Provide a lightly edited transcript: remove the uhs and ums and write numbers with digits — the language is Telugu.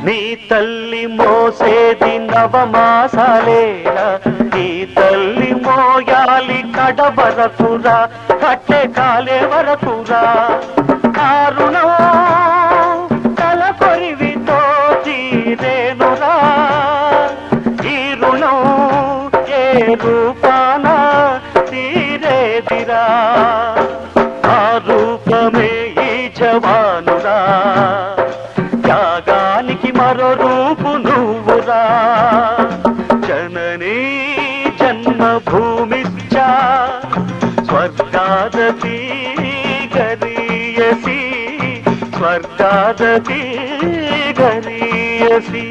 నీ తల్లి మోసేది నవమాసాలేరా, నీ తల్లి మోయాలి కడవరకురా, కట్టె కాలే వరకురా. కారుణం తల కొరివితో తీరేనురా, ఈ రుణం ఏ రూపాన తీరేదిరా. ఆ రూపమే ఈ జవానురా, త్యాగానికి మరో రూపు నువ్వురా. జననీ జన్మభూమిశ్చ స్వర్గాదపి గరీయసి, స్వర్గాదపి గరీయసి.